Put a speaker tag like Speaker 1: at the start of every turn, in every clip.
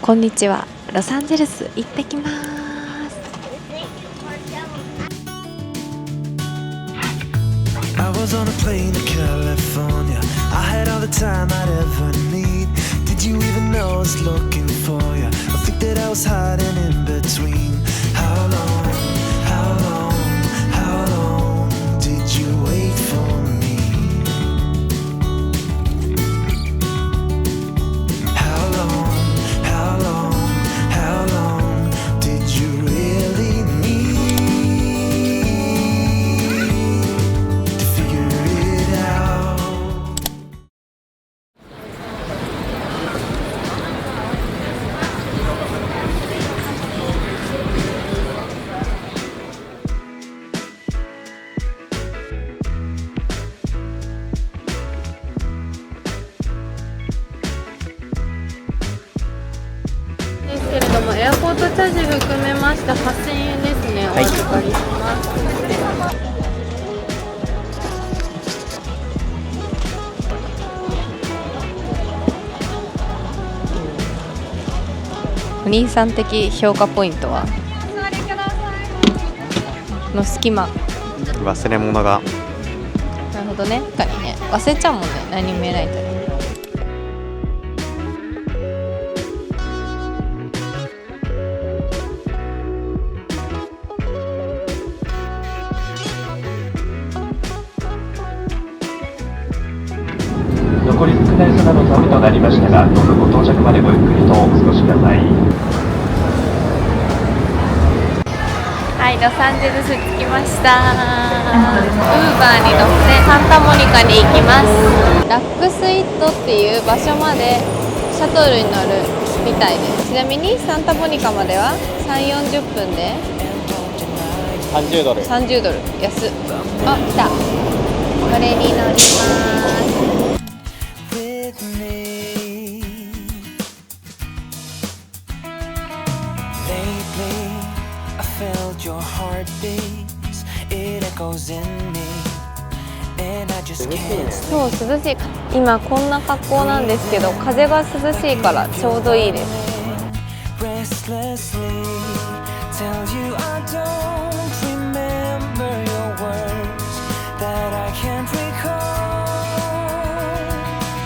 Speaker 1: こんにちは。ロサンゼルス行ってきます。
Speaker 2: I was on a plane to California. I had all the time I'd ever need. Did you even know I was looking for you? I think that I was hiding in between. How long, how long, how long did you wait for me? How long, how long, how long did you really need to figure it out?
Speaker 1: ですけれども、エアポートチャージ含めまして8000円ですね。お預かりします。お兄さん的評価ポイントはの隙間。
Speaker 3: 忘れ物が
Speaker 1: なるほどね。確かにね、忘れちゃうもんね。何も見えないと。
Speaker 4: 残り少ない空の旅となりましたが、どうぞご到着までごゆっくりとお過ごしください。
Speaker 1: はい、ロサンゼルス着きました。ウーバーに乗ってサンタモニカに行きます。ラックスイットっていう場所までシャトルに乗るみたいです。ちなみにサンタモニカまでは3、40分で
Speaker 3: 30ドル。
Speaker 1: 30ドル。安っ。あ、来た。これに乗ります。
Speaker 2: With me lately, I felt your heartbeats. It echoes in me, and I just can't
Speaker 1: そう、涼しい。今こんな格好なんですけど、風が涼しいからちょうどいいです。
Speaker 2: restlessly tell you I don't remember your words, that I can't recall.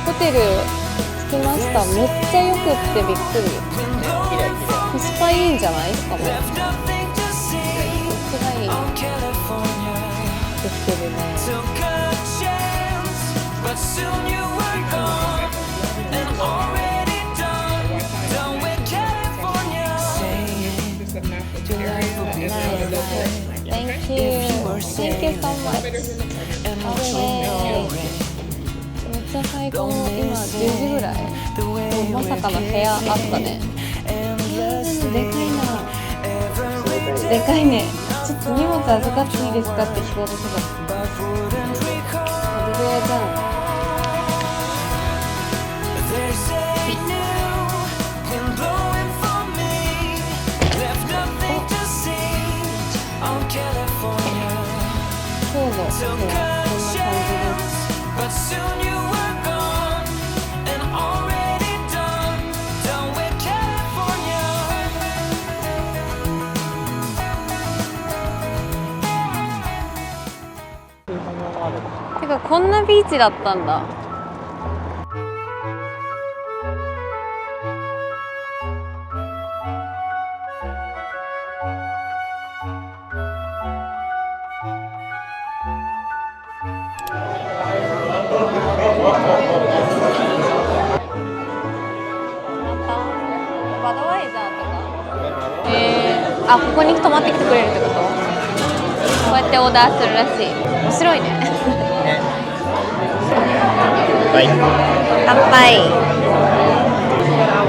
Speaker 1: ホテル着きました。めっちゃよくってびっくり。コスパいいんじゃないですかも。めっ
Speaker 2: Nothing to see
Speaker 1: ちがいい。
Speaker 2: on California.
Speaker 1: できてるね。
Speaker 2: Took a chance, but soon you were gone, and already done with California. Saying your life will be better
Speaker 1: Thank you. Thank you so much.
Speaker 2: and what you know it.
Speaker 1: めっちゃ最高。今10時ぐらい。もうまさかの部屋あったね。いやーでかいな。でかいね。ちょっと荷物預かっていいですかって聞こうとしてた。どれじゃん。
Speaker 2: There's a new wind blowing for me. Left nothing to see on California.
Speaker 1: そうだ。そう、こん
Speaker 2: Took
Speaker 1: な感
Speaker 2: a
Speaker 1: じです。
Speaker 2: chance, but soon you were gone, and already done with California.
Speaker 1: てかこんなビーチだったんだ。バドワイザーとか。あ、ここに泊まってきてくれるってこと？こうやってオーダーするらしい。面白いね。
Speaker 3: はい。
Speaker 1: 乾杯。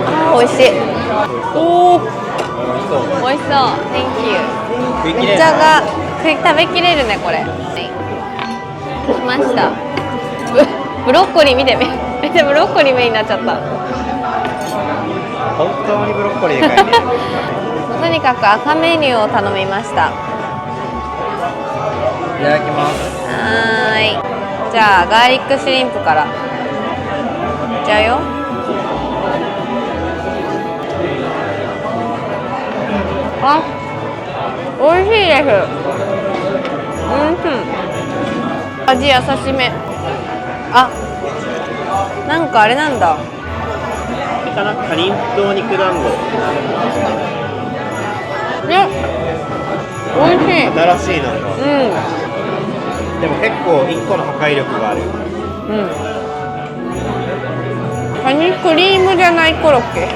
Speaker 1: あー、美味しい。おお、美味しそう。Thank you。めっちゃが食べきれるねこれ。来ました。ブロッコリー見てめっちゃブロッコリーメインになっちゃった。
Speaker 3: 本当にブロッコリーでかいね。
Speaker 1: とにかく赤メニューを頼みました。
Speaker 3: いただきます。
Speaker 1: はーい。じゃあガーリックシュリンプからいっちゃうよ。あ、美味しいです。味優しめ。あ、なんかあれなんだ。
Speaker 3: かな、かりんとう肉団子。
Speaker 1: ね、美味しい。
Speaker 3: 新しいの。
Speaker 1: うん。
Speaker 3: でも結構1個の破壊力がある。
Speaker 1: カニクリームじゃないコロッケ。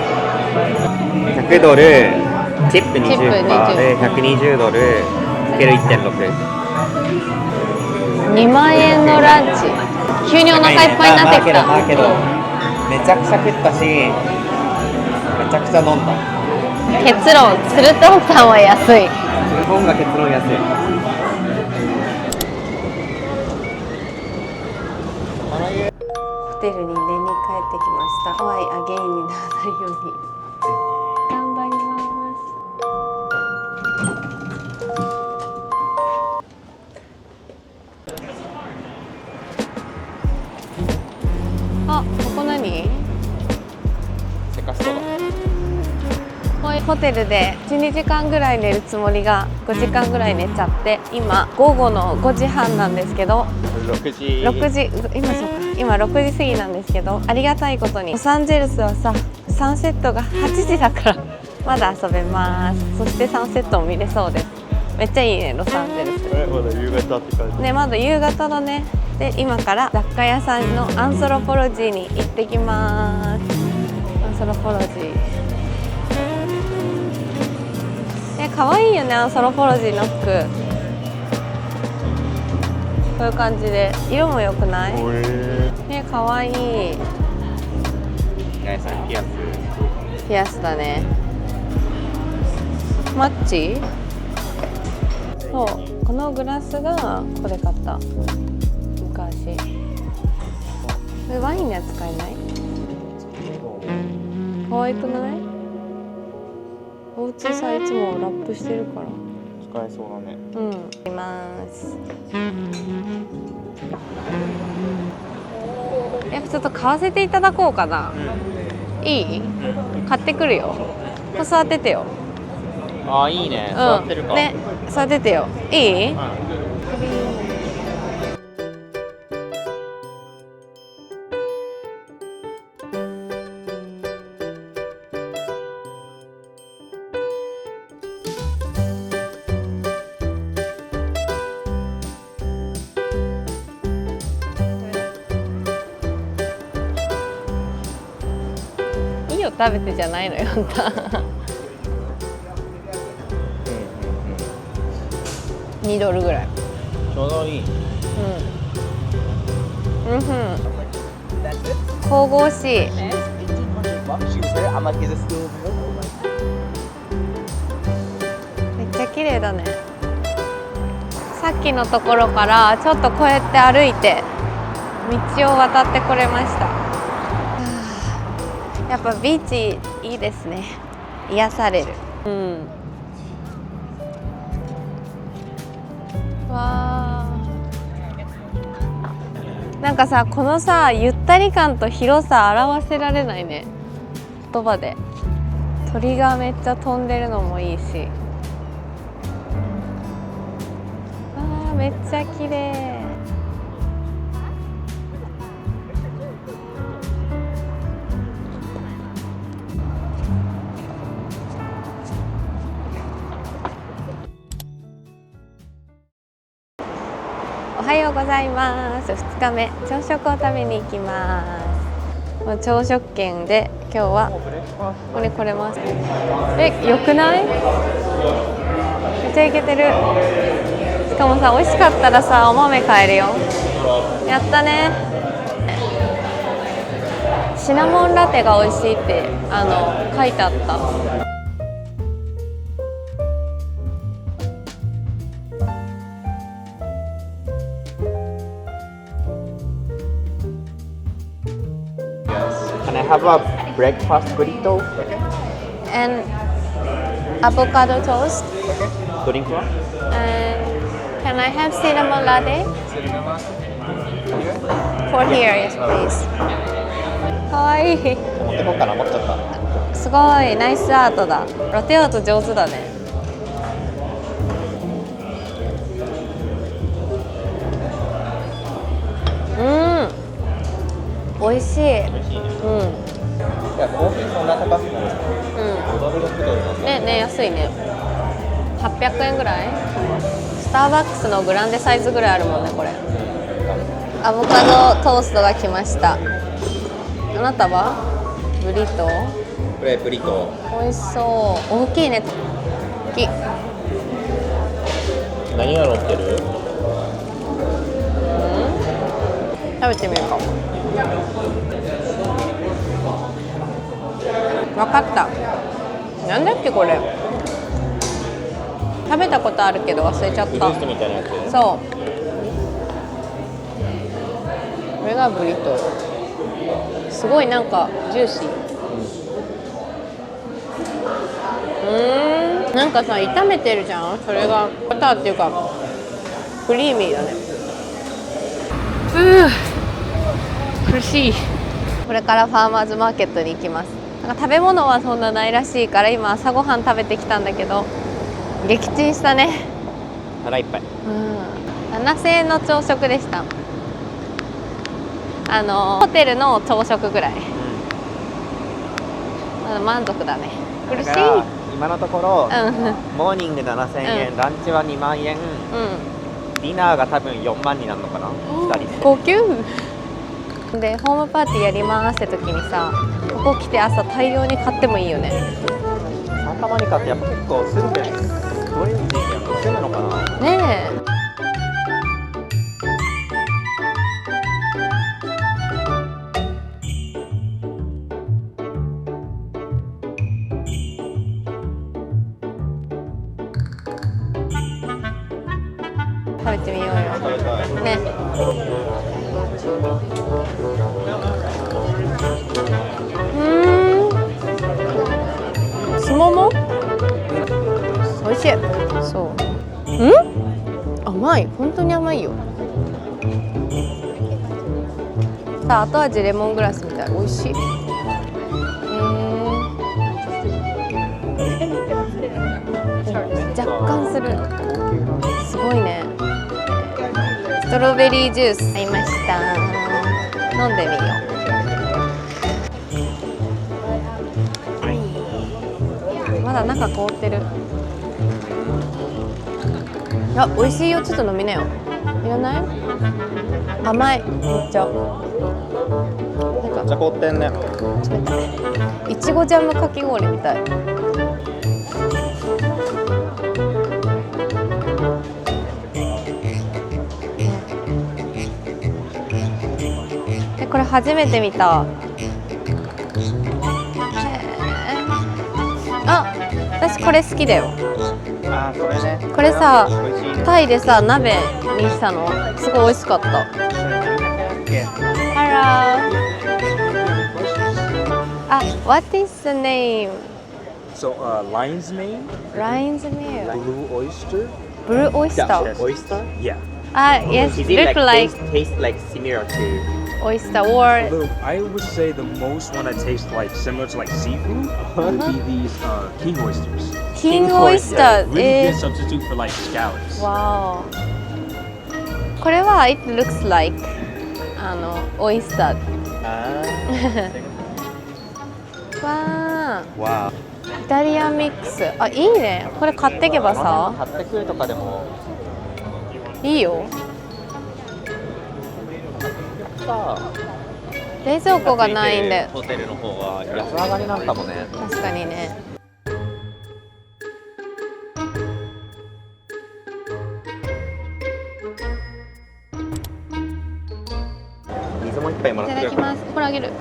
Speaker 3: 100ドル、チップ20%で120ドルかける 1.6。
Speaker 1: 2万円のランチ。急にお腹いっぱいになってきた。
Speaker 3: だけどめちゃくちゃ食ったし、めちゃくちゃ飲んだ。
Speaker 1: 結論、ツルトンタンは安い。
Speaker 3: 日本が結論安い。
Speaker 1: ホテルに寝に帰ってきました。ハワイアゲインにならないように頑張ります。あ、ここ何？
Speaker 3: セカストだ。
Speaker 1: ホテルで12時間ぐらい寝るつもりが5時間ぐらい寝ちゃって、今午後の5時半なんですけど、
Speaker 3: 6時
Speaker 1: 今6時過ぎなんですけど、ありがたいことにロサンゼルスはさ、サンセットが8時だからまだ遊べます。そしてサンセットも見れそうです。めっちゃいいね、ロサンゼルス。
Speaker 3: まだ夕方って感じ
Speaker 1: ね、まだ夕方だね。で、今から雑貨屋さんのアンソロポロジーに行ってきます。アンソロポロジー、可愛いよね、アンソロポロジーの服。こういう感じで色も良くない？ね、可愛い。
Speaker 3: ね、それピアス。
Speaker 1: ピアスだね。マッチ？そう、このグラスがこれ買った。昔。これワインのやつ買えない？可愛くない？おうちさ、いつもラップしてるから。
Speaker 3: 使えそうだね。
Speaker 1: います。やっぱちょっと買わせていただこうかな。いい？買ってくるよ。ここ座っててよ。
Speaker 3: あ、いいね。座ってるか。
Speaker 1: ね、座っててよ。いい？食べてじゃないのよ、あんた。2ドルぐらい。
Speaker 3: ちょうどいい。
Speaker 1: 神々しい。めっちゃ綺麗だね。さっきのところからちょっとこうやって歩いて道を渡ってこれました。やっぱビーチいいですね。癒される。わー、なんかさ、このさ、ゆったり感と広さ表せられないね、言葉で。鳥がめっちゃ飛んでるのもいいし。わー、めっちゃ綺麗。おはようございます。2日目、朝食を食べに行きます。朝食券で今日はこれ来れます。よくない？めっちゃイケてる。しかもさ、美味しかったらさ、お豆買えるよ。やったね。シナモンラテが美味しいって書いてあった。
Speaker 3: Can I have a breakfast burrito?
Speaker 1: And avocado toast.
Speaker 3: Drink one?
Speaker 1: And can I have cinnamon latte? For here, yes, please. かわいい。
Speaker 3: 持ってこうかな、持っちゃった。
Speaker 1: すごいナイスアートだ。ラテアート上手だね。美味しい。
Speaker 3: 美味しいね。いや、コーヒーそんな高くない。
Speaker 1: ね、安いね。800円ぐらい。スターバックスのグランデサイズぐらいあるもんね、これ。アボカドトーストが来ました。あなたはブリトー。
Speaker 3: これブリトー。
Speaker 1: 美味しそう。大きいね。大きい。
Speaker 3: 何が乗ってる？
Speaker 1: 食べてみるか。わかった。なんだっけこれ。食べたことあるけど忘れちゃった。
Speaker 3: フルーツみたいなやつ。
Speaker 1: そう。これがブリトー。すごいなんかジューシー。なんかさ炒めてるじゃん。それがバターっていうかクリーミーだね。苦しい。これからファーマーズマーケットに行きます。なんか食べ物はそんなないらしいから今朝ごはん食べてきたんだけど撃沈したね。
Speaker 3: 腹いっぱい。
Speaker 1: 7000円の朝食でした。ホテルの朝食ぐらい。満足だね。苦しい。
Speaker 3: 今のところ、モーニング7000円、ランチは2万円、ディナーが多分4万になるのかな、2人で。
Speaker 1: 高級でホームパーティーやりますって時にさ、ここ来て朝大量に買ってもいいよね。
Speaker 3: サンタモニカってやっぱ結構住んでる、どういう地域なの？住むのかな？
Speaker 1: ねえ。食べてみようよ。ね。すもも？美味しい。そう。甘い。本当に甘いよ。さあ、後味レモングラスみたい。美味しい。若干する。すごいね。ストロベリージュース買いました。飲んでみよう。まだ中凍ってる。あ、美味しいよ。ちょっと飲みなよ。いらない？甘い。めっちゃ。
Speaker 3: めっちゃ凍ってんね。
Speaker 1: 冷たい。いちごジャムかき氷みたい。これ初めて見た。あ、私これ好きだよ。
Speaker 3: あ、それね。
Speaker 1: これさ、
Speaker 3: 美味しいね。
Speaker 1: タイでさ鍋にしたのすごい美味しかった。Hello. What is the name?
Speaker 5: So, lion's mane,
Speaker 1: Lion's mane.
Speaker 5: blue oyster.
Speaker 1: Blue oyster.
Speaker 3: Oyster?
Speaker 5: Yeah.
Speaker 1: Yes,
Speaker 3: Is it
Speaker 1: look like
Speaker 3: taste like similar to?
Speaker 1: oyster or
Speaker 5: I would say the most one that tastes like similar to like seafood would be these king oysters.
Speaker 1: king
Speaker 3: oyster.
Speaker 1: oyster.
Speaker 5: Really good substitute for like scallops.
Speaker 1: Wow. これは it looks like oyster. わー。
Speaker 3: わ
Speaker 1: イタリアンミックス。あ、いいね。これ買ってけばさ。
Speaker 3: 買ってくるとかでも
Speaker 1: いいよ。
Speaker 3: さ、
Speaker 1: 冷蔵庫がないんで。
Speaker 3: ホテルの方が安上がりなんかもね。
Speaker 1: 確かにね。
Speaker 3: 水も一杯も
Speaker 1: い
Speaker 3: らってくれるかな。
Speaker 1: ただきます。これあげる。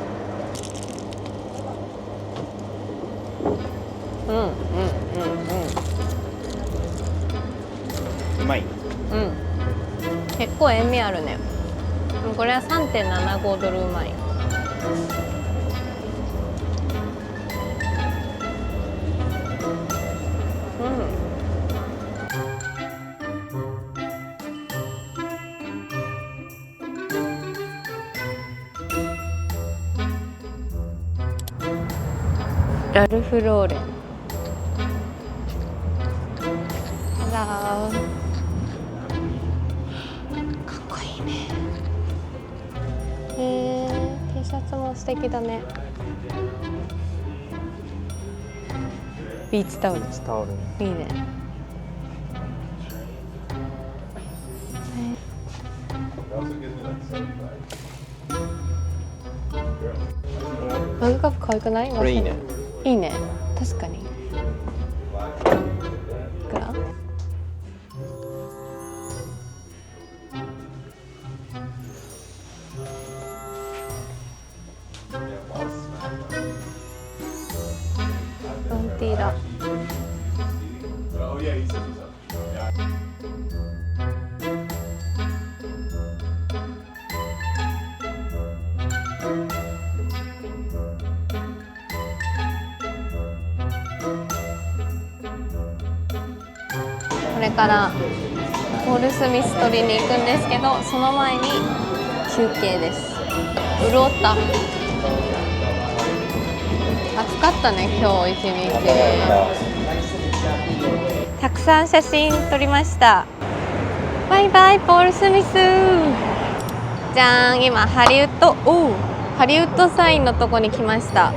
Speaker 3: うまい。
Speaker 1: 結構塩味あるね。これは 3.75 ドルうまい。ラルフローレン。かっこいいね。T シャツも素敵だね。ビーチタオル
Speaker 3: タオル。
Speaker 1: いいね。マグカップ可愛くない？
Speaker 3: これいいね。
Speaker 1: いいね。確かに。いくら？ロンティーだ。これからポール・スミス取りに行くんですけど、その前に休憩です。潤った。暑かったね今日一日。たくさん写真撮りました。バイバイポール・スミス。じゃーん、今ハリウッドサインのとこに来ました。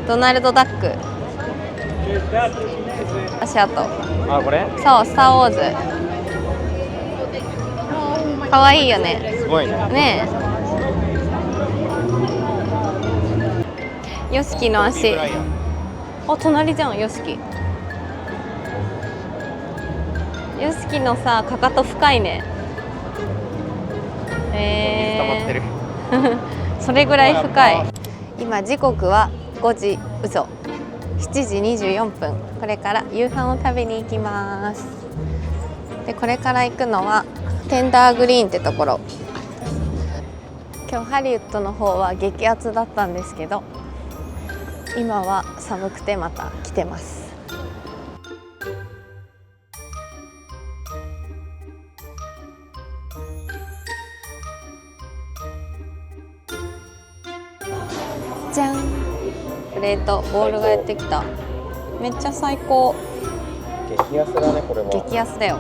Speaker 1: ドナルドダック足跡。
Speaker 3: あ、これ？
Speaker 1: そう、スター・ウォーズ。かわいいよね。
Speaker 3: すごいね。
Speaker 1: ねえ。ヨシキの足。あ、隣じゃん、ヨシキ。ヨシキのさ、かかと深いね。
Speaker 3: 溜まってる。
Speaker 1: それぐらい深い。今時刻は5時7時24分。これから夕飯を食べに行きます。でこれから行くのはテンダーグリーンってところ。今日ハリウッドの方は激アツだったんですけど、今は寒くてまた来てます。じゃん、プレート、ボールがやってきた。めっちゃ最高。
Speaker 3: 激安だね、これも。
Speaker 1: 激安だよ。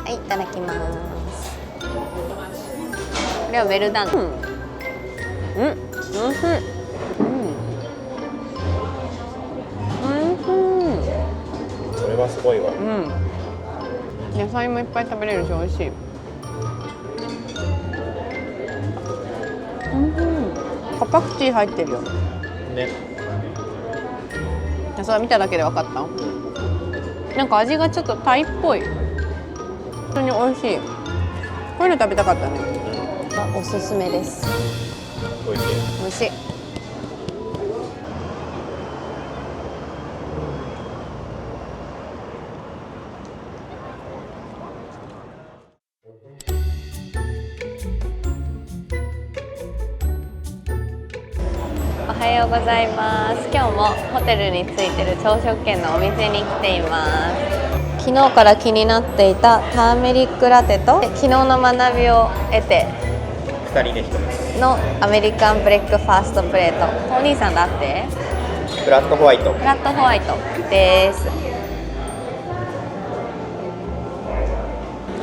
Speaker 1: はい、いただきます。これはウェルダン。うん、
Speaker 3: それはすごいわ。
Speaker 1: 野菜もいっぱい食べれるし美味しい。パクチー入ってるよ
Speaker 3: ね。
Speaker 1: それ見ただけで分かった。なんか味がちょっとタイっぽい。本当に美味しい。こういうの食べたかったね。おすすめです。
Speaker 3: 美味しい。
Speaker 1: 美味しい。おはようございます。今日もホテルについてる朝食券のお店に来ています。昨日から気になっていたターメリックラテと昨日の学びを得て
Speaker 3: 2人で1つ
Speaker 1: のアメリカンブレックファーストプレート。お兄さんだって。
Speaker 3: フラットホワイト。
Speaker 1: フラットホワイトです。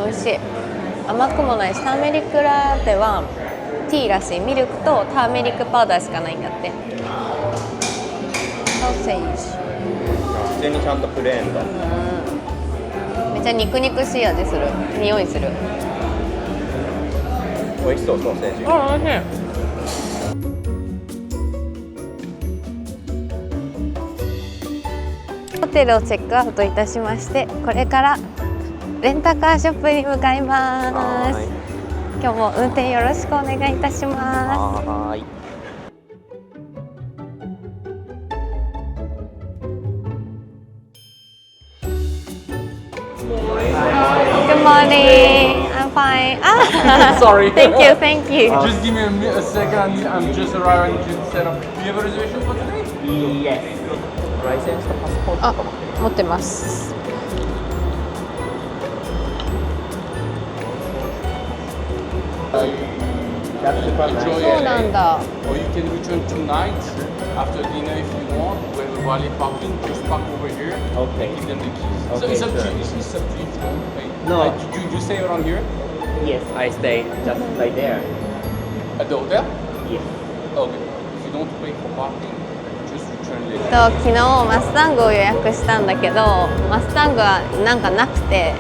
Speaker 1: 美味しい。甘くもないし、ターメリックラテはティーらしい。ミルクとターメリックパウダーしかないんだって。ソーセージ。
Speaker 3: 普通にちゃんとプレーンだ。
Speaker 1: めっちゃ肉肉しい味する。匂いする。
Speaker 3: 美味しそう、ソーセージ。
Speaker 1: あ、美味しい。ホテルをチェックアウトいたしまして、これからレンタカーショップに向かいます。今日も運転よろしくお願いいたします。
Speaker 3: はい。
Speaker 1: Good morning. I'm fine. Ah,
Speaker 6: Sorry.
Speaker 1: Thank you, thank you.
Speaker 6: Just give me a second. I'm just arriving to set up. Do you have a reservation for today?
Speaker 3: Yes. ライセンスとパスポート
Speaker 1: あ、
Speaker 3: とか
Speaker 1: 持ってます。
Speaker 6: Enjoy
Speaker 1: そうなん
Speaker 6: LA.
Speaker 1: だ。
Speaker 6: Or you can return tonight after dinner if you want. We have a valet parking. Just park over here.
Speaker 3: Okay.
Speaker 6: Give them the keys. So
Speaker 3: Okay,
Speaker 6: it's up
Speaker 3: sure.
Speaker 6: to you. It's up to you if you want to pay.
Speaker 3: No.
Speaker 6: Like, you stay around here
Speaker 3: Yes, I stay just right there.
Speaker 6: at the hotel.
Speaker 3: Yes.
Speaker 6: Okay. If you don't pay for parking, just return later.
Speaker 1: 昨日マスタングを予約したんだけど、マスタングはなんかなくて、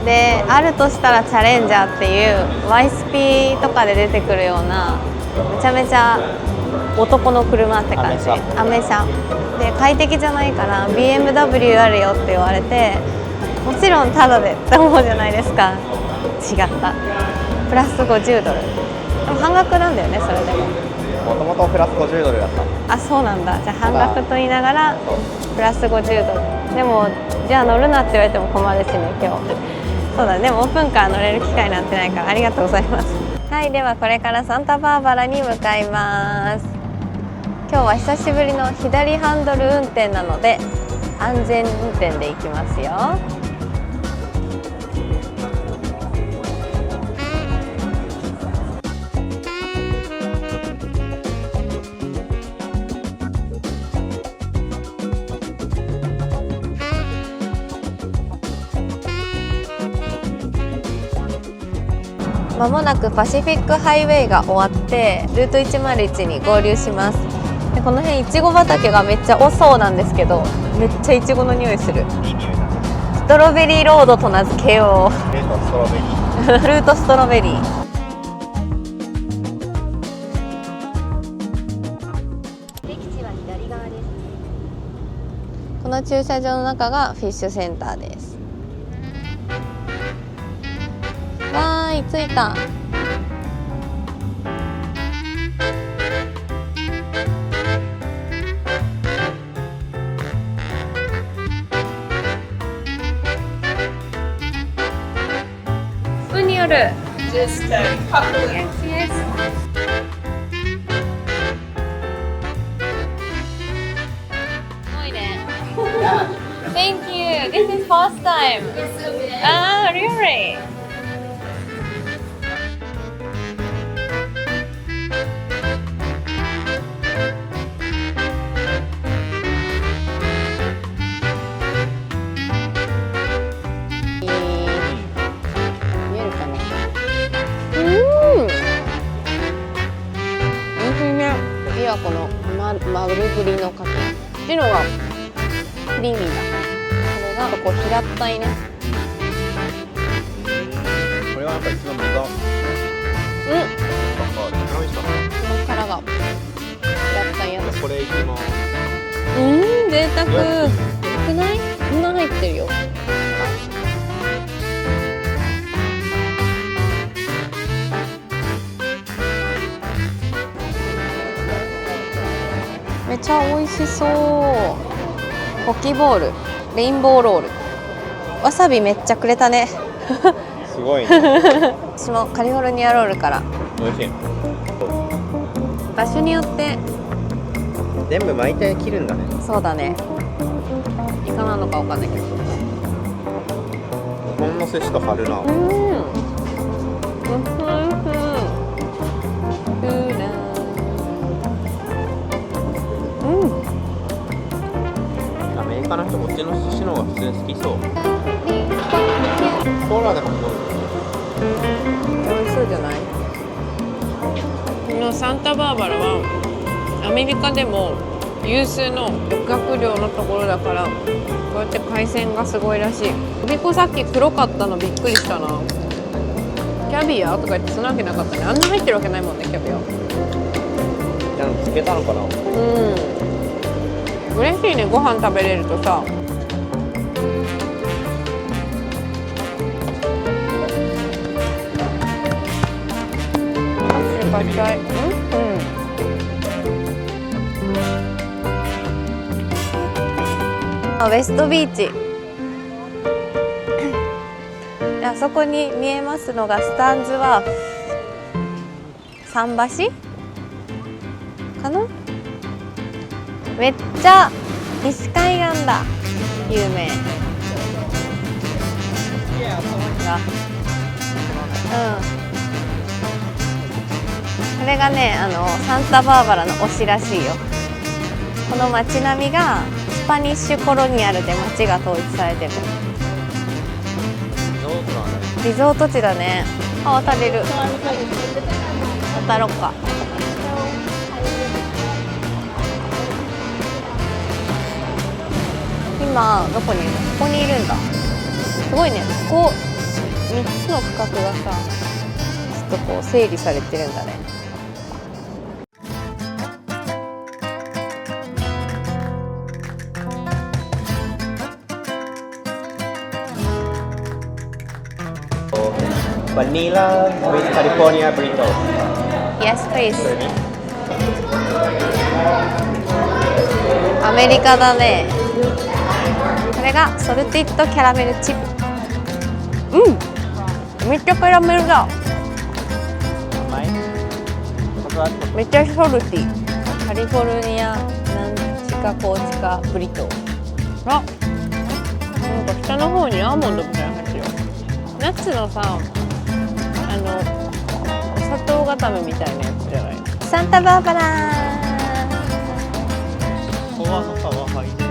Speaker 1: であるとしたらチャレンジャーっていうワイスピとかで出てくるようなめちゃめちゃ男の車って感じ。アメ車で快適じゃないから BMW あるよって言われて、もちろんタダでって思うじゃないですか。違った。プラス$50。でも半額なんだよね、それでも。
Speaker 3: もともとプラス$50だった。
Speaker 1: あ、そうなんだ。じゃあ半額と言いながらプラス$50。でもじゃあ乗るなって言われても困るしね、今日。そうだね、でもオープンカー乗れる機会なんてないからありがとうございます。はい、ではこれからサンタバーバラに向かいます。今日は久しぶりの左ハンドル運転なので安全運転で行きますよ。まもなくパシフィックハイウェイが終わってルート101に合流します。でこの辺いちご畑がめっちゃ多そうなんですけど、めっちゃいちごの匂いする。
Speaker 3: いい匂いだね。
Speaker 1: ストロベリーロードと名付けよう。
Speaker 3: ストロベリー。
Speaker 1: フルートストロベリー。敵地は左側です。この駐車場の中がフィッシュセンターです。わーい、着いた。スプーンによる。Yes, yes. Thank you. This is first time. Ah, really? 見えるかな。おいしいね。次はこのマググリのかけ。っていうのがクリーミーだ。これがこう平ったいね。
Speaker 3: これはやっぱ一番目が。
Speaker 1: うん。
Speaker 3: 美味しかった。
Speaker 1: この殻が平ったいやつ。
Speaker 3: これいきます。
Speaker 1: 贅沢。よくない？こんな入ってるよ。めっちゃ美味しそう。ポキボール、レインボーロール。わさびめっちゃくれたね。
Speaker 3: すごいね。
Speaker 1: 私もカリフォルニアロールから。
Speaker 3: 美味しい。
Speaker 1: 場所によって
Speaker 3: 全部巻いて切るんだね。
Speaker 1: そうだね。イカなのかわかんないけど。
Speaker 3: 日本の寿司と貼るな。アメリカの人こっちの寿司の方が普通に好きそう。コーラでも飲む。
Speaker 1: 美味しそうじゃない？このサンタバーバラはアメリカでも有数の漁獲量のところだから、こうやって海鮮がすごいらしい。おびこさっき黒かったのびっくりしたな。キャビアとか言ってそんなわけなかったね。あんな入ってるわけないもんね、キャビア。
Speaker 3: じゃあつけたのかな。
Speaker 1: 嬉しいね、ご飯食べれるとさ。買っちゃい。ウェストビーチ。あそこに見えますのがスタンズワーフ。桟橋かな。めっちゃ西海岸だ。有名。これがねサンタバーバラの推しらしいよ。この街並みがスパニッシュコロニアルで街が統一されてるリゾート地だね。あ、渡れる。渡ろうか。今どこにいるの？ここにいるんだ。すごいね。ここ3つの区画がさ、ちょっとこう整理されてるんだね。
Speaker 3: Vanilla with California burritos.
Speaker 1: Yes, please. アメリカだね。これがソルティッドキャラメルチップ。うん。めっちゃキャラメルだ。
Speaker 3: 甘い？
Speaker 1: めっちゃソルティ。カリフォルニアなんちかこうちかブリトー。あ、なんか下の方にアーモンドみたいな感じよ。ナッツのさ、お砂糖固めみたいなやつじゃない？サンタバーバラ
Speaker 3: ここはの川入って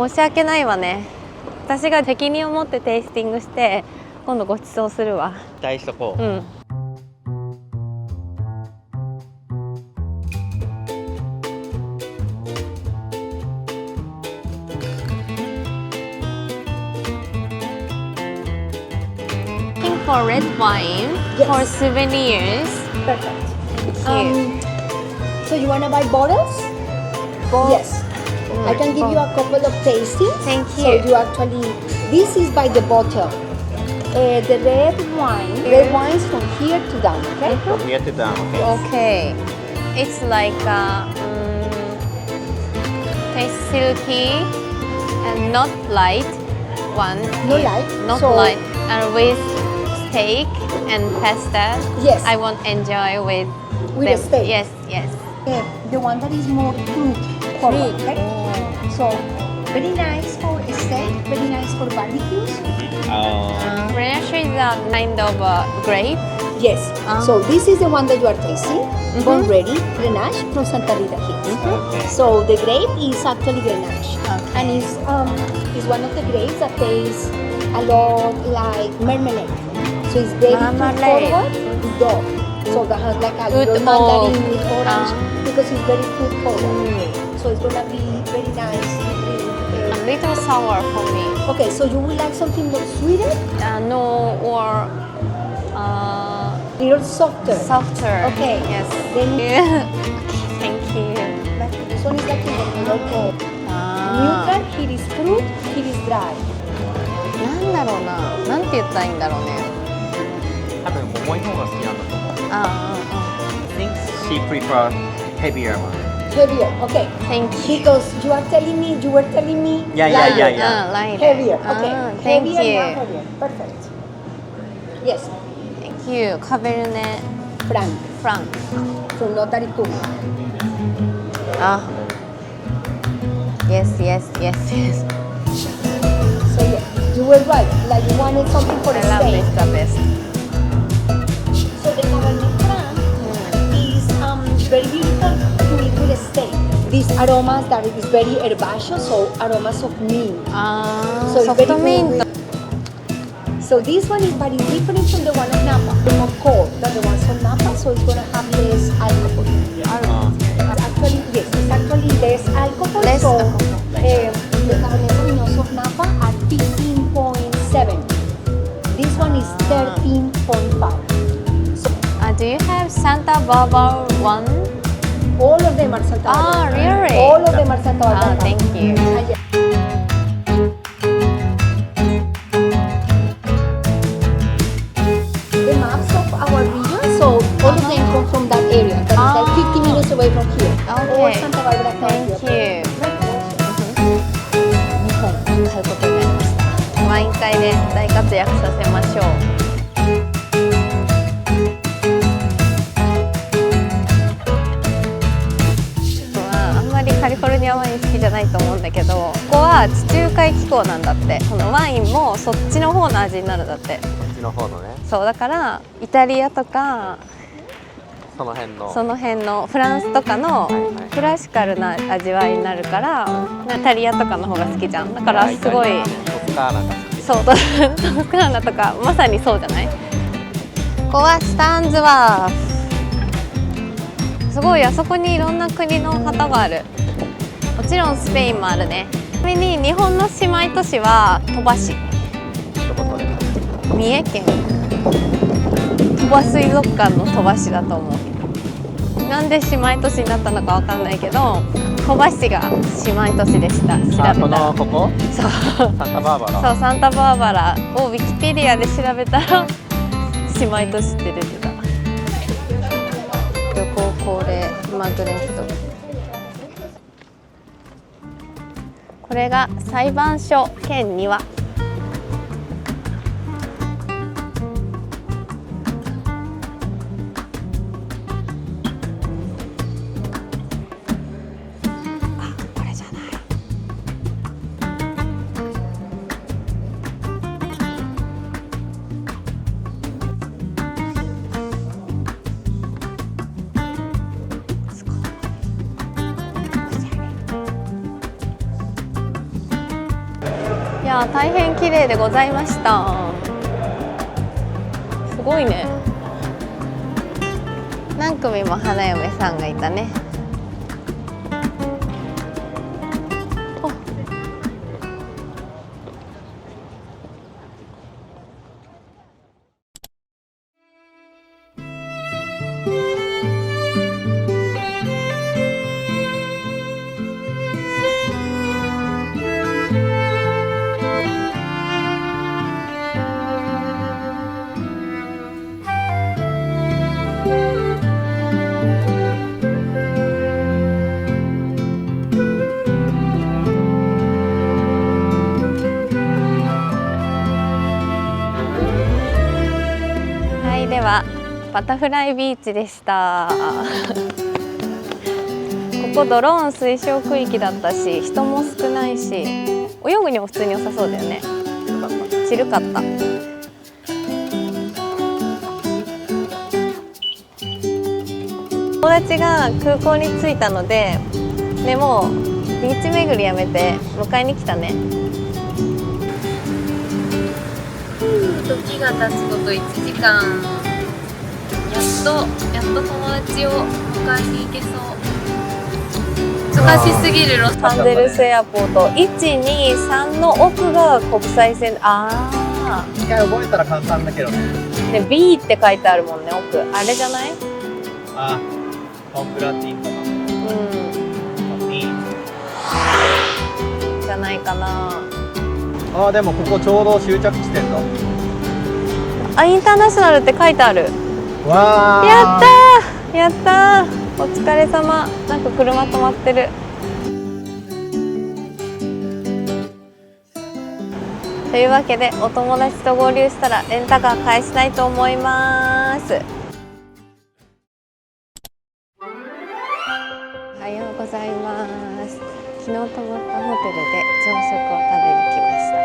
Speaker 1: 申し訳ないわね。私が責任を持ってテイスティングして今度ご馳走するわ。
Speaker 3: 期待しとこう。
Speaker 1: うん。For red wine for souvenirs.
Speaker 7: Perfect.
Speaker 1: Cute.
Speaker 7: So you wanna buy bottles? Yes. I can give you a couple of tastings.
Speaker 1: Thank
Speaker 7: So
Speaker 1: you.
Speaker 7: you actually, this is by the bottle. The red wines from here to down. Okay.
Speaker 3: From here to down, okay?
Speaker 1: Okay. It's like taste silky and not light one.
Speaker 7: No light.
Speaker 1: Not
Speaker 7: So-
Speaker 1: light. And with steak and pasta.
Speaker 7: Yes.
Speaker 1: I want enjoy with
Speaker 7: With
Speaker 1: them.
Speaker 7: the steak.
Speaker 1: Yes, yes.
Speaker 7: The one that is more fruit forward.
Speaker 1: Fruit.
Speaker 7: Okay. So very nice for steak. Very nice for barbecues.
Speaker 1: Grenache is a kind of grape.
Speaker 7: Yes.
Speaker 1: Ah.
Speaker 7: So this is the one that you are tasting. Already Grenache from Santa Rita Hills.
Speaker 3: Okay.
Speaker 7: So the grape is actually Grenache, and is one of the grapes that tastes a lot like marmalade. So it's very fruit
Speaker 1: Marmalade.
Speaker 7: forward with dog. So that has like a
Speaker 1: With
Speaker 7: little mandarin
Speaker 1: oak.
Speaker 7: with orange because it's very fruit forward.
Speaker 1: Mm.
Speaker 7: So it's gonna be very nice to drink.
Speaker 1: A little sour for me.
Speaker 7: Okay, so you would like something more sweeter,
Speaker 1: No, or
Speaker 7: little softer.
Speaker 1: softer.
Speaker 7: Okay.
Speaker 1: Yes.
Speaker 7: Then
Speaker 1: Thank you.
Speaker 7: this one is like in the middle. Neutral. Here is fruit. Here is dry.
Speaker 1: なんだろうな。なんて言ったらいいんだろうね。
Speaker 3: 多分重い方が好きなんだと思う。
Speaker 1: あ
Speaker 3: I think she prefer heavier one.
Speaker 7: Heavier. Okay.
Speaker 1: Thank you.
Speaker 7: Because you were telling me
Speaker 3: Yeah, yeah,
Speaker 7: lighter.
Speaker 3: yeah, yeah.
Speaker 1: Lighter.
Speaker 7: Heavier. Okay.
Speaker 1: Thank
Speaker 7: Heavier,
Speaker 1: you.
Speaker 7: more heavier. Perfect. Yes.
Speaker 1: Thank you. カベルネ
Speaker 7: Frank
Speaker 1: フラン。
Speaker 7: from Notary Public.
Speaker 1: あ。Yes, yes, yes, yes.
Speaker 7: So yeah, you were right. Like you wanted something for
Speaker 1: I
Speaker 7: the
Speaker 1: love
Speaker 7: steak.
Speaker 1: this the best.
Speaker 7: So the Cabernet Franc is very beautiful to eat with a steak. These aromas that is very herbaceous, so aromas of mint.
Speaker 1: ああ、
Speaker 7: So
Speaker 1: ソ
Speaker 7: it's
Speaker 1: フ
Speaker 7: very
Speaker 1: トミン
Speaker 7: good
Speaker 1: ト。
Speaker 7: with- So this one is very different from the one of Napa. It's more cold than the ones from Napa, so it's gonna have less alcohol. Actually, yes, it's actually less alcohol.
Speaker 1: Less
Speaker 7: so
Speaker 1: alcohol.
Speaker 7: The Cabernet Sauvignon of Napa are 15.7. This one is 13.5. So
Speaker 1: Do you have Santa Barbara one?
Speaker 7: all of them are Santa
Speaker 1: Ah,
Speaker 7: Barbara.
Speaker 1: really?
Speaker 7: All of them are Santa
Speaker 1: Ah,
Speaker 7: Barbara.
Speaker 1: thank you.
Speaker 7: Yeah. The maps of our region, so all of them come from that area. That is like 50 minutes away from here. All
Speaker 1: Okay.
Speaker 7: Santa Barbara County.
Speaker 1: Thank you. 2本買うことになりました。ワイン会で大活躍させましょう。あんまりカリフォルニアワイン好きじゃないと思うんだけど、ここは地中海気候なんだって。このワインもそっちの方の味になるんだって。
Speaker 3: の方のね、
Speaker 1: そうだからイタリアとか
Speaker 3: その辺の。
Speaker 1: その辺のフランスとかのクラシカルな味わいになるからイタリアとかの方が好きじゃん。だからすごい
Speaker 3: トスカーナが好き。
Speaker 1: そうトスカーナとかまさにそうじゃない。ここはスタンズワーフ。すごいあそこにいろんな国の旗がある。もちろんスペインもあるね。ちなみに日本の姉妹都市は鳥羽市。
Speaker 3: 一言で。
Speaker 1: 三重県鳥羽水族館の鳥羽市だと思う。なんで姉妹都市になったのかわかんないけど鳥羽市が姉妹都市でした。調べたら
Speaker 3: ここ
Speaker 1: そう
Speaker 3: サンタバーバラ。
Speaker 1: そうサンタバーバラをウィキペディアで調べたら姉妹都市って出てた。旅行恒例マグネット。これが裁判所兼庭。いや大変綺麗でございました。すごいね。何組も花嫁さんがいたね。ではバタフライビーチでした。ここドローン推奨区域だったし人も少ないし泳ぐにも普通に良さそうだよね。チルかった。友達が空港に着いたので、もうビーチ巡りやめて迎えに来たね。時が経つこと1時間。やっと友達を迎えに行けそう。難しすぎるロサンゼルスエアポート。1、2、3の奥が国際線。
Speaker 3: 一回覚えたら簡単だけどね。
Speaker 1: で B って書いてあるもんね、奥。あれじゃない？
Speaker 3: あ、コンプラティンとか。
Speaker 1: じゃないかな。
Speaker 3: あ、でもここちょうど終着地点だ。
Speaker 1: あ、インターナショナルって書いてある。
Speaker 3: わー。
Speaker 1: やったーやったー、お疲れ様。なんか車止まってる。というわけでお友達と合流したらレンタカー返したいと思います。おはようございます。昨日泊まったホテルで朝食を食べに来ました。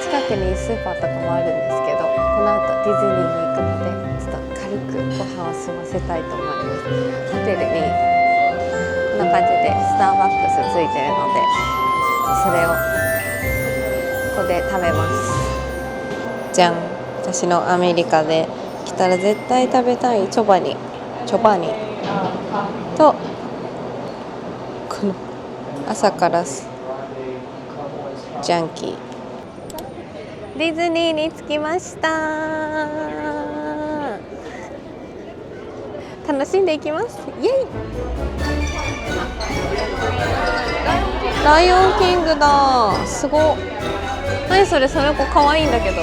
Speaker 1: 近くにスーパーとかもあるんですけど、この後ディズニーに行くのでちょっと軽くご飯を済ませたいと思います。ホテルにこんな感じでスターバックスついてるので、それをここで食べます。じゃん、私のアメリカで来たら絶対食べたいチョバニと、この朝からジャンキー。ディズニーに着きました。楽しんでいきます。イエイ。ライオンキングだ。すごっ。何それ、その子可愛いんだけど。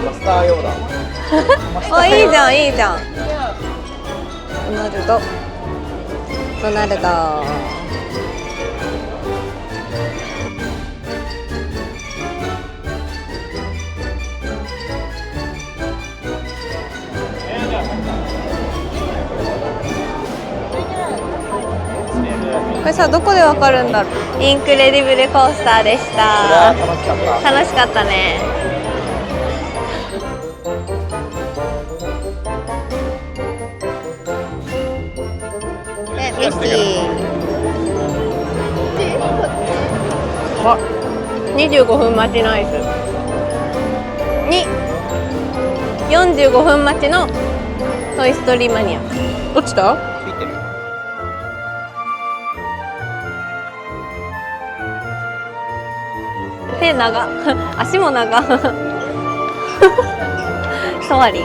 Speaker 3: マスターヨーダ。
Speaker 1: あ、いいじゃんいいじゃん。ドナルド。これさ、どこでわかるんだろう。インクレディブルコースターでした。
Speaker 3: 楽しかった。
Speaker 1: 楽しかったね。キあ、25分待ちのアイスに45分待ちのトイストーリーマニア。落ちた？
Speaker 3: ついてる。
Speaker 1: 手長足も長ソワリン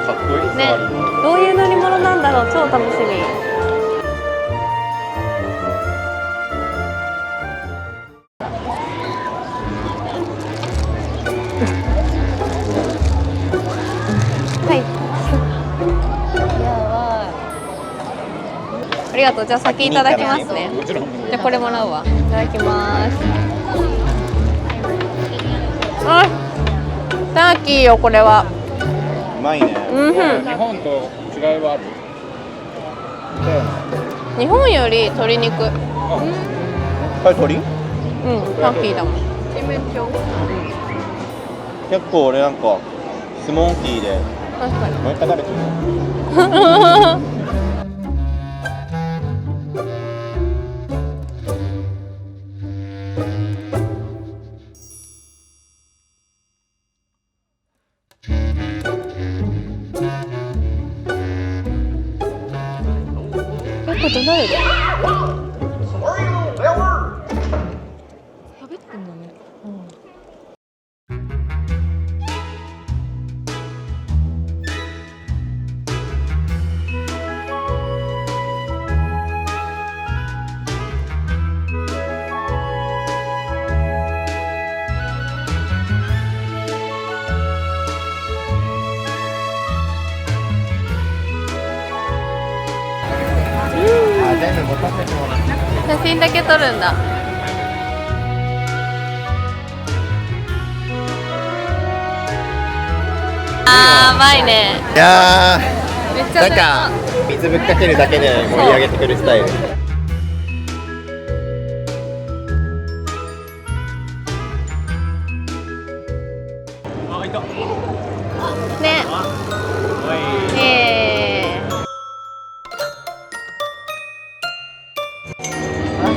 Speaker 3: かっこいい
Speaker 1: ね。どういう乗り物なんだろう、超楽しみ。はいありがとう。じゃあ先いただきますね。じゃあこれもらうわ。いただきます。あ、ターキーよこれは。
Speaker 3: うまいね。
Speaker 1: うん。
Speaker 6: 日本と違いはある？
Speaker 1: 日本より鶏肉。
Speaker 3: これ鳥？
Speaker 1: うん、ターキーだもん。
Speaker 3: 結構俺なんかスモーキーで
Speaker 1: 確かに。
Speaker 3: もう一回食べてみよう。
Speaker 1: これ誰だ？喋ってんのね。
Speaker 3: 全部持たせてもらって。
Speaker 1: 写真だけ撮るんだ。あー、甘いね。
Speaker 3: いや
Speaker 1: めっちゃ
Speaker 3: なんか水ぶっかけるだけで盛り上げてくるスタイル。
Speaker 1: ね。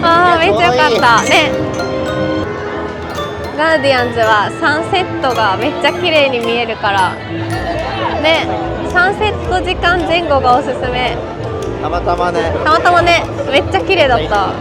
Speaker 1: あー、めっちゃよかったね。ガーディアンズはサンセットがめっちゃ綺麗に見えるからね。サンセット時間前後がおすすめ。
Speaker 3: たまたまね。
Speaker 1: たまたまね、めっちゃ綺麗だった。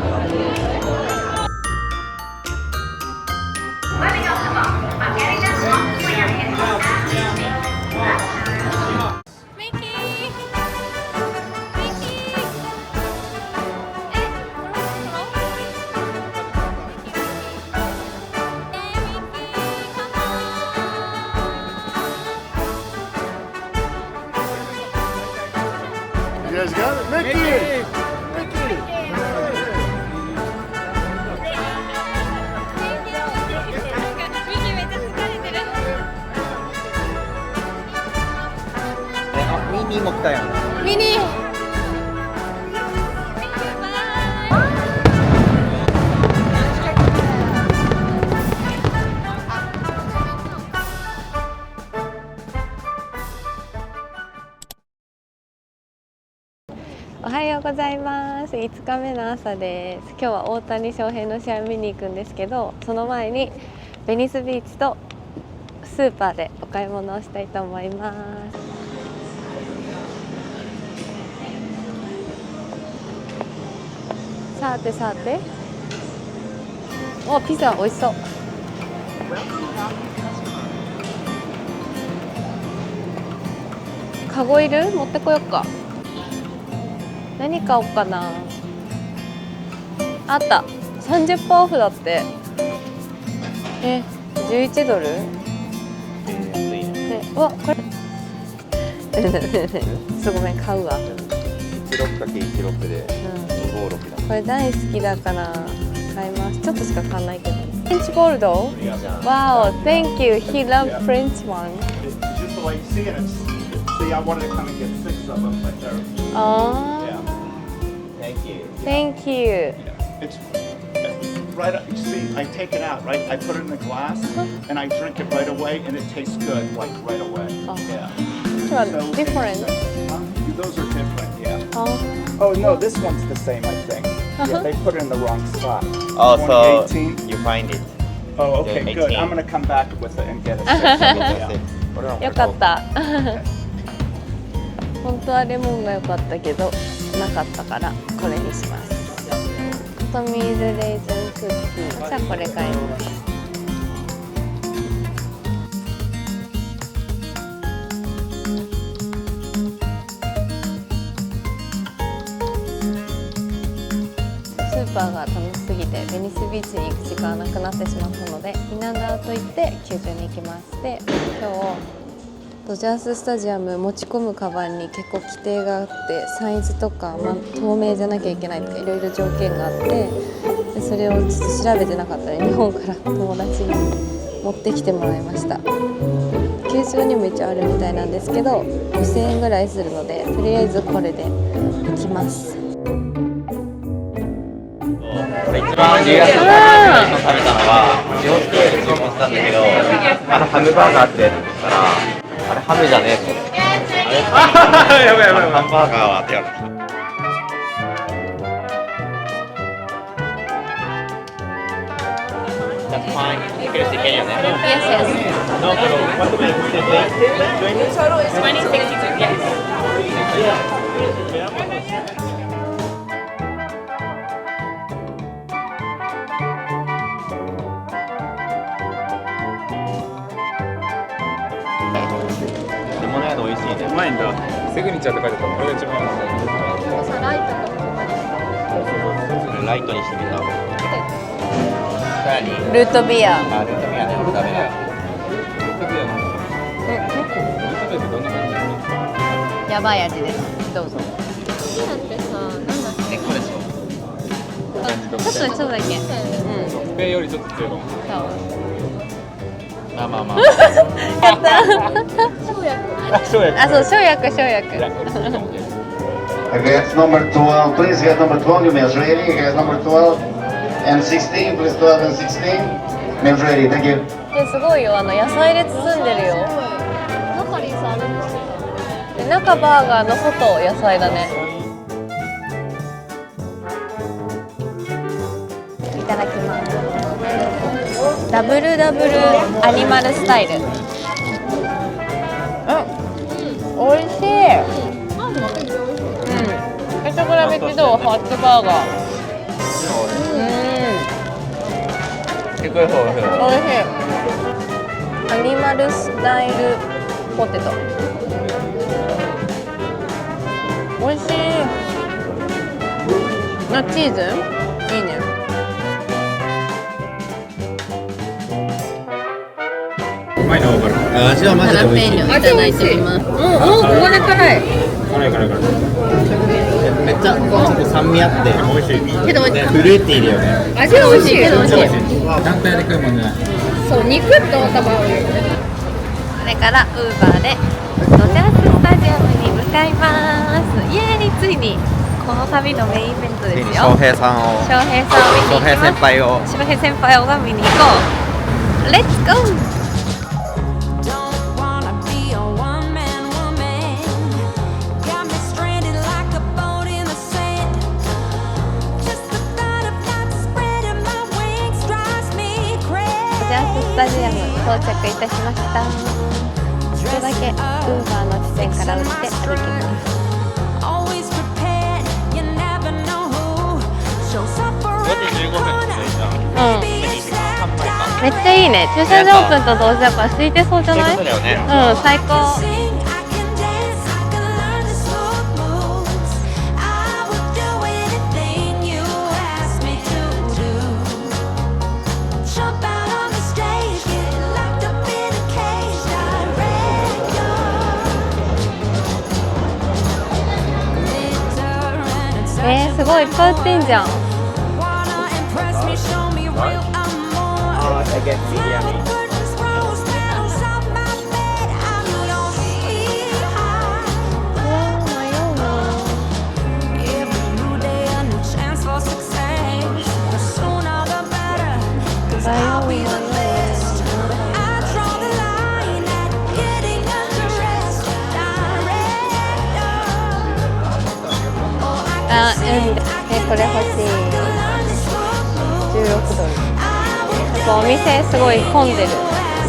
Speaker 8: You guys got it? Mickey!
Speaker 3: ミニも来たよ。
Speaker 1: ミニおはようございます。5日目の朝です。今日は大谷翔平の試合を見に行くんですけど、その前にベニスビーチとスーパーでお買い物をしたいと思います。さてさて、お、ピザ美味しそう。カゴいる？持ってこよっか。何買おうかな。あった。30% オフだって。11ドル？うわ、これごめん、買うわ。
Speaker 3: 16×16 で256だ。
Speaker 1: これ大好きだから買います。ちょっとしか買わないけど。フレンチゴールド？ Wow, thank you. He loves French one.
Speaker 8: Just the way you see it. See, I wanted to come and get 6 of them, but they're.
Speaker 1: Oh,
Speaker 3: Thank you.
Speaker 1: thank you.
Speaker 8: It's right up. You see, I take it out, right? I put it in the glass and I drink it right away, and it tastes good, like right away.
Speaker 1: Oh.
Speaker 8: Yeah.
Speaker 1: Different.
Speaker 8: Huh? Oh no, this one's the same, I think. Yeah, they put it in the wrong spot.
Speaker 3: Oh, so
Speaker 8: 2018.
Speaker 3: you find it.
Speaker 8: Oh, okay,
Speaker 3: Yeah,
Speaker 8: good.
Speaker 3: 18.
Speaker 8: I'm gonna come back with it and get it.
Speaker 1: よかった本当はレモンが良かったけどなかったからこれにします。オートミールレーズンクッキー、じゃあこれ買います。スーパーが楽しすぎてベニスビーチに行く時間がなくなってしまったので、インアンドアウト行って球場に行きます。で、今日ドジャーススタジアム持ち込むカバンに結構規定があって、サイズとか、透明じゃなきゃいけないとかいろいろ条件があって、でそれをちょっと調べてなかったので日本から友達に持ってきてもらいました。球場にも一応あるみたいなんですけど5000円ぐらいするので、とりあえずこれで行きます。
Speaker 3: 一番10月の最初に食べたのは塩ステーキ注文したんだけど、あれハムバーガーってやつだったら、あれハムじゃねえと思って、やばいやばい、ハンバーガーはって言われてた。That's fine. Here's the can,
Speaker 1: Yes, yes.
Speaker 3: No, pero ¿cuánto me dijiste?
Speaker 1: Total is 2062, yes.
Speaker 3: レモネード美味しいね。
Speaker 5: うまいんだ。セグニチャーって書いてあった。これが一番うまい。
Speaker 3: ライトにしてみた。さらに
Speaker 1: ルートビア。
Speaker 3: あ、ルートビアね、俺食べない。
Speaker 1: やばい味です。どうぞ。
Speaker 3: これでしょ。
Speaker 1: ちょっとだけ。
Speaker 5: スペよりちょっと強いかも。
Speaker 3: まあまあまあ。
Speaker 1: やったあ、そう、生薬。
Speaker 9: Guest number 12, please. Guest number 12, you meals ready. Guest number 12 and 16, please. 12 and 16, meals ready. Thank you.
Speaker 1: すごいよ、野菜で包んでるよ。で、中バーガーの外野菜だね。いただきます。ダブルアニマルスタイル。おいしい。と比べてどう？ハットバーガー。
Speaker 3: 結構おいしい。
Speaker 1: おいしい。アニマルスタイルポテト。おいしい。チーズ？いいね。
Speaker 5: うまいな、わかる。
Speaker 3: 味はマジで美味しい。
Speaker 1: いただいてみます。これ辛い。
Speaker 5: 辛い。
Speaker 3: めっちゃ酸味あって美味しい。
Speaker 1: けど
Speaker 3: フルーティーだよね。
Speaker 1: 味は美味しいけど美味しい。
Speaker 5: 団体で食うもんじゃない。
Speaker 1: そう、肉と多分。これからウーバーでドジャーススタジアムに向かいます。イエーイ、ついにこの旅のメインイベントですよ。
Speaker 3: 翔平さんを
Speaker 1: 翔平さんを見に行きます。翔平先輩を見に行こう。レッツゴー。スタジアム到着いたしました。ちょっとだけウーバーの地点から降りて歩きます。めっちゃいいね。駐車場オープンと同時だから空いてそうじゃない？最高。すごいいっぱい売ってんじゃん。ああ、うん。これ欲しい。16ドル。やっぱお店すごい混んでる。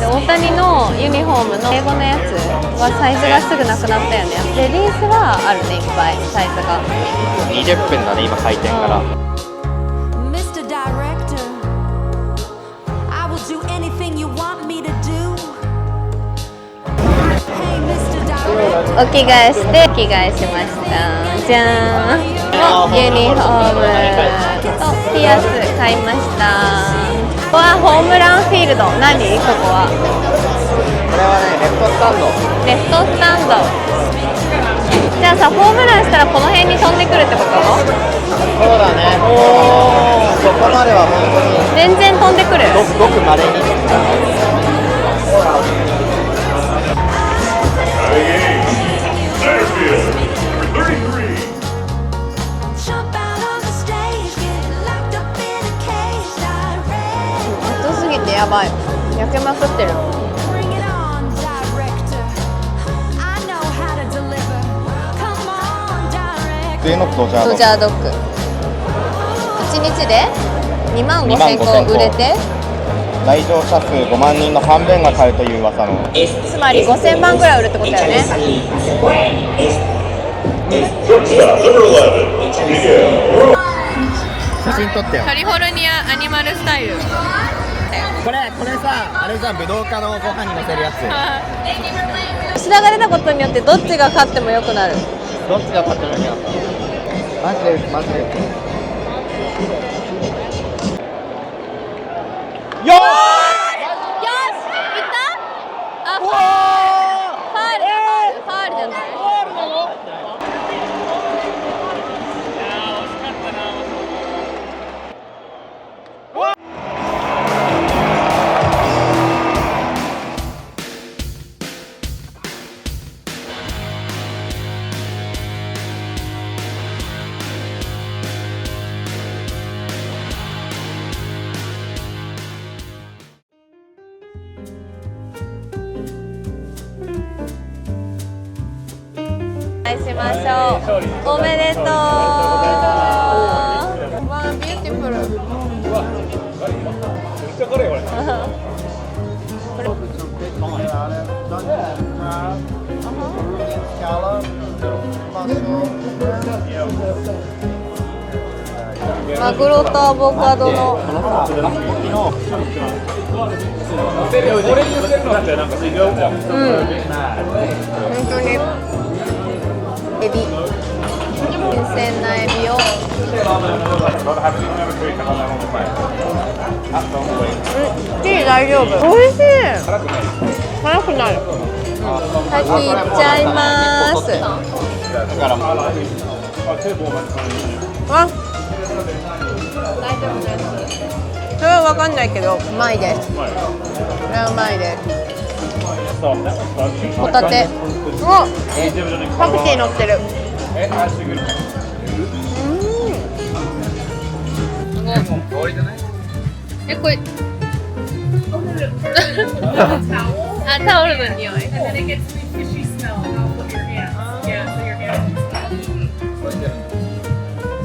Speaker 1: で、大谷のユニフォームの英語のやつはサイズがすぐなくなったよね。レディースはあるね、いっぱいサイズが。
Speaker 3: 20分だね、今開店から。
Speaker 10: Mr. Director, I will do anything you want me to do. Hey, Mr. Director.
Speaker 1: お着替えして着替えしました。じゃーんのユニフォームとピアス買いました。ここはホームランフィールド。何ここは？
Speaker 3: これはね、レフトスタンド。
Speaker 1: レフトスタンド。じゃあさ、ホームランしたらこの辺に飛んでくるってこと？
Speaker 3: そうだね。そこまでは本当に
Speaker 1: 全然飛んでくる。
Speaker 3: ごく稀に。
Speaker 10: Jump out on the stage, get locked up in a cage, direct.
Speaker 1: 暑すぎてやばい。焼けまくってる。
Speaker 10: Bring it on, director. I know how to deliver. Come on, direct.
Speaker 9: 普通のドジャー
Speaker 1: ドジャードッグ。1日で25,000個売れて、
Speaker 9: 来場者数5万人の半分が買うという噂の。
Speaker 1: つまり5000万ぐらい売るってことだよね。
Speaker 9: 写真撮ってよ。
Speaker 1: カリフォルニアアニマルスタイル。
Speaker 9: これさ、あれじゃん、武道家のご飯に乗せるやつ。
Speaker 1: 白が出たことによってどっちが勝っても良くなる。
Speaker 3: どっちが勝ってるんや。マジでマジで。よーし！
Speaker 1: よし、いった？あ、ファールじゃない。お願いしましょう。おめでとう。わあ、ビューティフル。マグロとアボカドの。本当に。エビ、新鮮なエビを。チリ大丈夫。美味しい。辛くない。先行っちゃいます。あ、それはわかんないけど、うまいです。これはうまいです。ホタテ。うわ、パクチー乗ってる。これ。あ、タオルの匂い。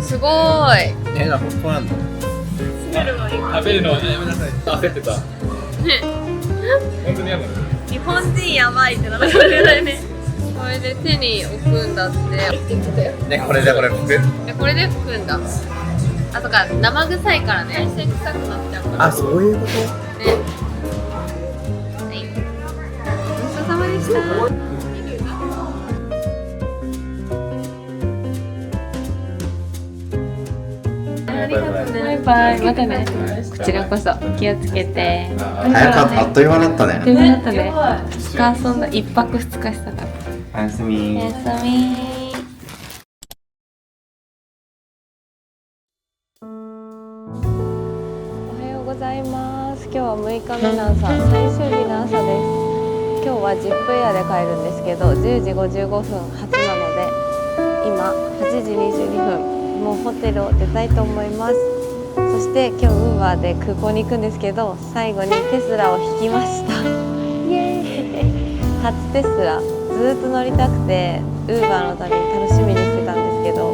Speaker 1: すごい。
Speaker 3: 本当なんだ。食べるのはやめなさい。焦ってた。本当にやばい。
Speaker 1: 日本人やばいってなるかもしれないね。これで手に置くんだって。
Speaker 3: ね、これで拭く。
Speaker 1: これで拭くんだ。あとか生臭いからね、洗臭くなっちゃうから。
Speaker 3: あ、そういうこと。
Speaker 1: ね。はい。ごちそうさまでした。バイバイ。またね。こちらこそ気をつけて。
Speaker 3: 早かった。あっという間だったね。
Speaker 1: あっという間だったね。2日遊んだ。1泊2日したから。
Speaker 3: おやすみ。
Speaker 1: おやすみ。おはようございます。今日は6日目の朝、最終日の朝です。今日はZIPエアで帰るんですけど、10時55分発なので、今8時22分。もうホテルを出たいと思います。そして今日ウーバーで空港に行くんですけど、最後にテスラを引きました。イエーイ。初テスラ、ずっと乗りたくてウーバーのために楽しみにしてたんですけど、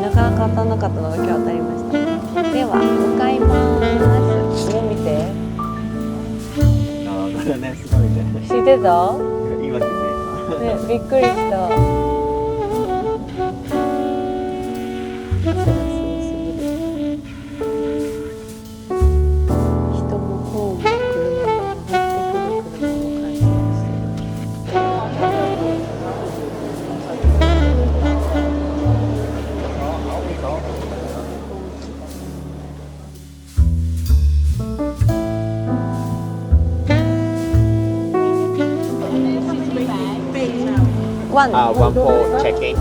Speaker 1: なかなか当たらなかったのが今日当たりました。では向かいます。上見て。
Speaker 3: これね、すごいね。
Speaker 1: 知ってた？
Speaker 3: 今気づい
Speaker 1: ね、びっくりした。ワン
Speaker 3: ワンフォーチェックイン。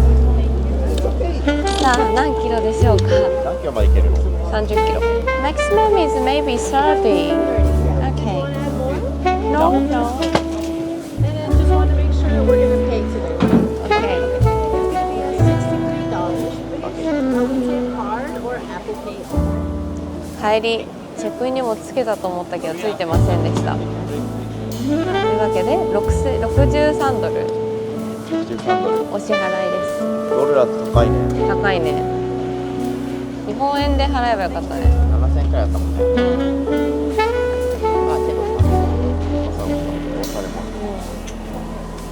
Speaker 1: さあ何キロでしょうか。
Speaker 3: 何キロまで行けるの
Speaker 1: ？30キロ。Maximum is maybe 30. Okay. No, no.
Speaker 11: Just want to make sure we're going to pay today.
Speaker 1: Okay.
Speaker 11: $63. Card or Apple Pay?
Speaker 1: 帰りチェックインにもつけたと思ったけどついてませんでした。というわけで63ドル。
Speaker 3: 13ドル。
Speaker 1: お支払いです。
Speaker 3: ドルだと高いね。
Speaker 1: 高いね。日本円で払えばよかったね。
Speaker 3: 7000円くらいだったもんね。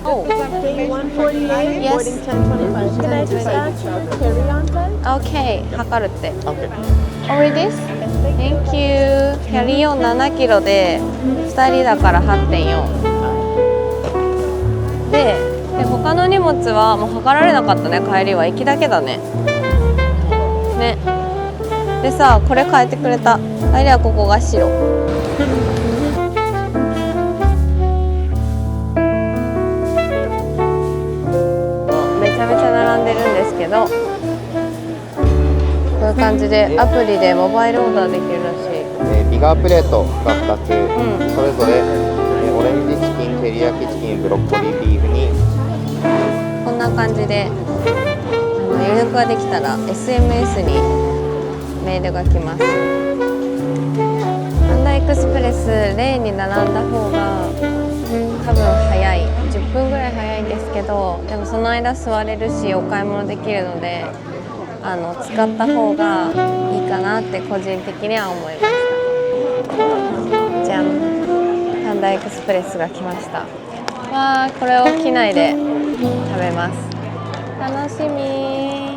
Speaker 1: Oh.
Speaker 11: Pay 148,
Speaker 1: Yes.
Speaker 11: boarding 1025. Can I just ask carry-on time?
Speaker 1: Okay. 測るって。
Speaker 3: Okay.
Speaker 1: Already this? Thank you. キャリーオン7キロで2人だから 8.4 で他の荷物はもう測られなかったね。帰りは行きだけだね。ね。でさ、これ変えてくれた。帰りはここが白。めちゃめちゃ並んでるんですけど、こういう感じでアプリでモバイルオーダーできるらしい。
Speaker 3: ビガープレートが2つ、それぞれオレンジチキン、テリヤキチキン、ブロッコリービーフに
Speaker 1: こんな感じで予約ができたら SMS にメールが来ます。パンダエクスプレスレーンに並んだ方が多分早い、10分ぐらい早いんですけど、でもその間座れるしお買い物できるので使った方がいいかなって個人的には思いました。じゃん、パンダエクスプレスが来ました。わー、これを機内で食べます。楽しみ。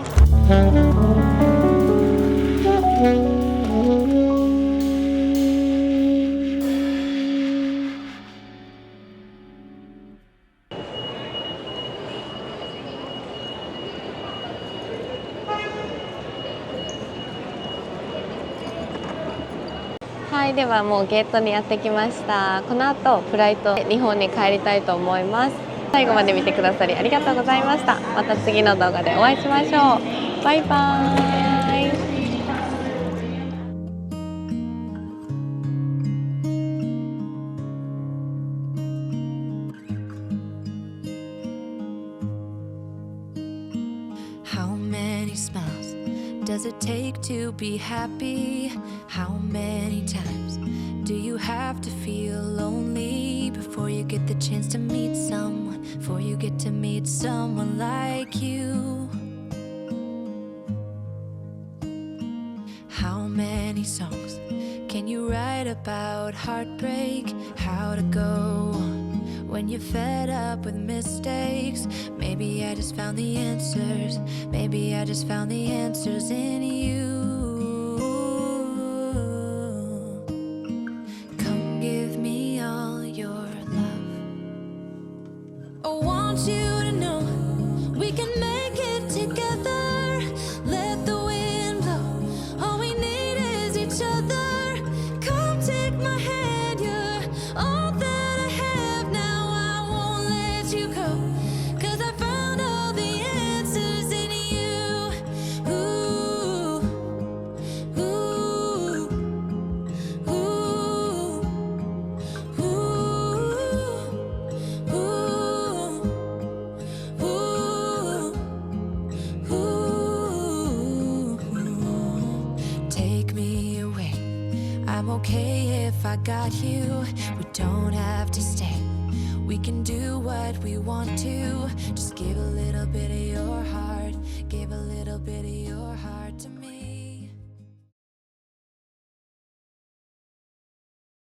Speaker 1: はい、ではもうゲートにやってきました。この後フライトで日本に帰りたいと思います。最後まで見てくださりありがとうございました。また次の動画でお会いしましょう。バイバーイ。
Speaker 10: How many smiles does it take to be happy? How many times do you have to feel lonely before you get the chance to meet someone, before you get to meet someone like you? How many songs can you write about heartbreak? How to go on when you're fed up with mistakes? Maybe I just found the answers. Maybe I just found the answers in you. Come give me all your love. I want you to know we can make it together. Let the wind blow. All we need is each other. Come take my hand. You're all that I have now. I won't let you go. 'Cause I found all the answers in you. Ooh, ooh, ooh, ooh, ooh. Take me away. I'm okay if I got you. We don't have to stay. We can do what we want to. Just give a little bit of your heart. Give a little bit of your